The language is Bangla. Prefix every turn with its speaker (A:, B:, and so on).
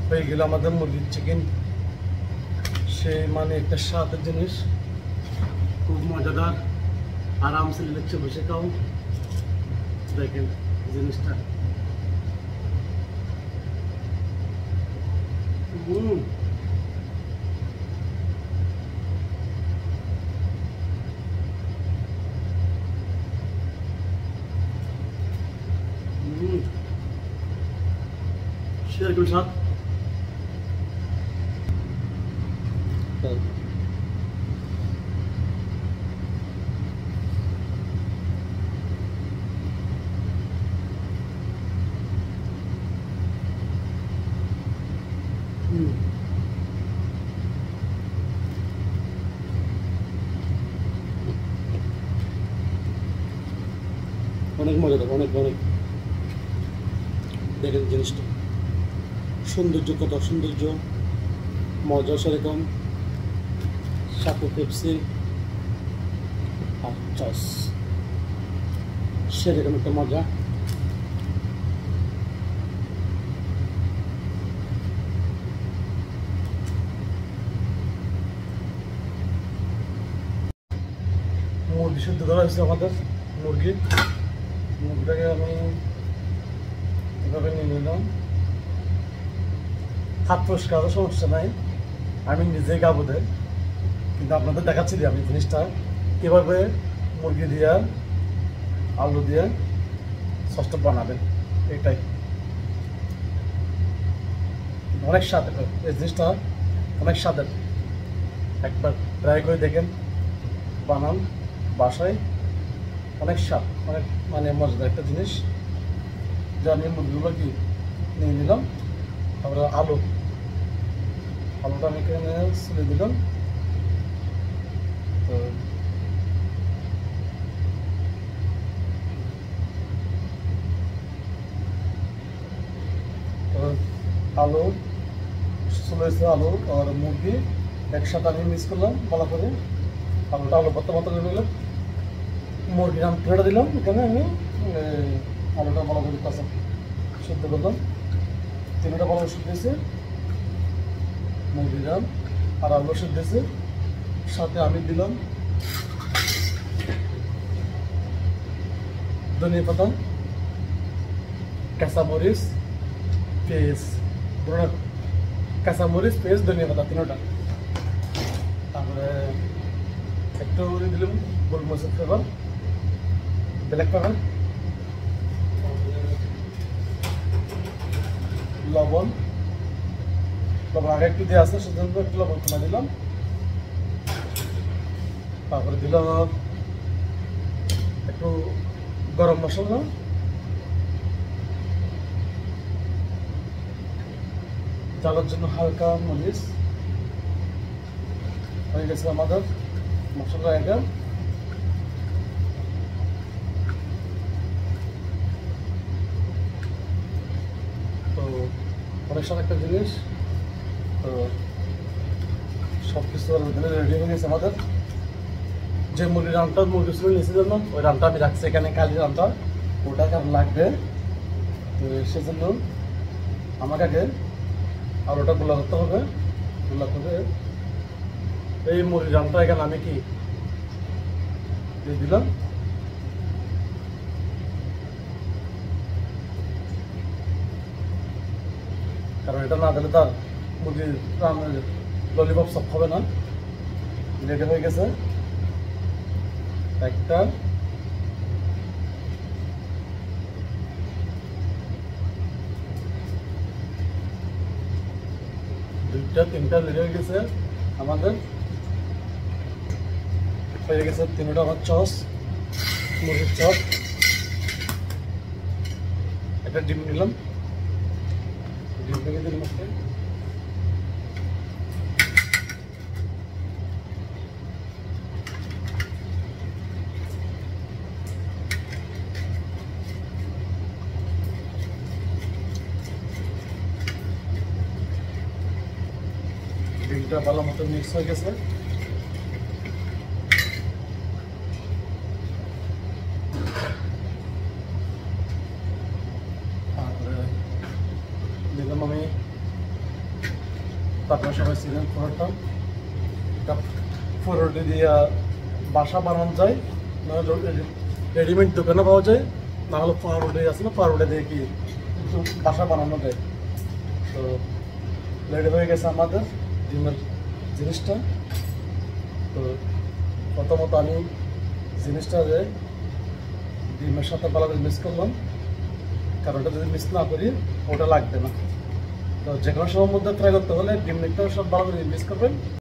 A: হয়ে গেল আমাদের মুরগির চিকেন। সে মানে একটা স্বাদের জিনিস, খুব মজাদার। আরামসে লিখছে বসে খাও। দেখেন জিনিসটা। সেরকম স্বাদ। অনেক মজাদার, অনেক অনেক। দেখেন জিনিসটা, সৌন্দর্য, কত সৌন্দর্য, মজা সেরকম। সাথে পেপসি আর সস, সেরকম একটা মজা। মুরগি শুদ্ধ করা হয়েছে আমাদের। মুরগিটাকে আমি এভাবে নিয়ে নিলাম। হাত পরিষ্কার সমস্যা নাই, আমি নিজেই খাবো দেয়, কিন্তু আপনাদের দেখাচ্ছি যে আমি জিনিসটা কীভাবে মুরগি দিয়ে আলু দিয়ে সসটা বানাবেন। এটাই অনেক স্বাদ, এই জিনিসটা অনেক স্বাদের। একবার ট্রাই করে দেখেন, বানান বাসায়, অনেক স্বাদ, অনেক মানে মজাদার একটা জিনিস। যে আমি মুরগিগুলো কি নিয়ে নিলাম, তারপরে আলুটা আমি এখানে ছুলে দিলাম। তো আলু ছুলেছে, আলু আর মুরগি একসাথে আমি মিক্স করলাম ভালো করে। আলু ভর্তা মতো করে নিলাম, মুরগির আমি ফেলে দিলাম। এখানে আমি আলুটা ভালো করে কাঁচা সিদ্ধ করলাম। তিনটা ভালো সিদ্ধ হয়েছে, মুরগির ডাল আর আলু সিদ্ধ হয়েছে। সাথে আমি দিলাম ধনিয়া পাতা, কাঁচামরিচ, পেঁয়াজ, কাঁচামরিচ, পেঁয়াজ, ধনিয়া পাতা, তিনটা। তারপরে একটু দিলাম গোলমরিচের ফ্লেভার, ব্ল্যাক পেপার, লবণ আগে একটু দিয়ে আছে, সেজন্য একটু লবণ কমা দিলাম। তারপরে দিলাম একটু গরম মশলা, জ্বালার জন্য হালকা মরিচ। হয়ে গেছে আমাদের মশলা আইটেম। তো অনেক সাথে একটা জিনিস, তো সব কিছু রেডি হয়ে গেছে আমাদের। যে মুরগির রানটা মুরগি ছিল নিচে জন্য, ওই রানটা আমি রাখছি এখানে, কালি রানটা, ওটা কারণ লাগবে। তো সেজন্য আমাকে আগে আর ওটা গোলা করতে হবে। গোলা করে এই মুরগির রানটা এখানে আমি কি দিয়ে দিলাম। কারণ এটা না দিলে তার মুরগির ললিপপ সব হবে না। রেডি হয়ে গেছে একটা, দুইটা, তিনটা রেডি হয়ে গেছে আমাদের। হয়ে গেছে তিনটা আমার চস, মুরগির চপ। একটা ডিম নিলাম, ডিম ভেঙে দিলাম একটা। ডিমটা ভালো মতো মিক্স হয়ে গেছে। তারপরে দিলাম আমি তারপরে সবাই চিনেন পরোটা। পরোটা দিয়ে বাসা বানানো যায়, না রেডিমেড দোকানে পাওয়া যায়, না হলে পাউরুটি আছে না, পাউরুটি দিয়ে কি বাসা বানানো যায়। তো রেডি হয়ে গেছে আমাদের ডিমের জিনিসটা। তো প্রথমত আমি জিনিসটা যে ডিমের সাথে ভালো করে মিক্স করলাম, কারণ ওটা যদি মিক্স না করি ওটা লাগবে না। তো যে কোনো সময়ের মধ্যে ট্রাই করতে হলে ডিমটা সব ভালো করে মিক্স করবেন।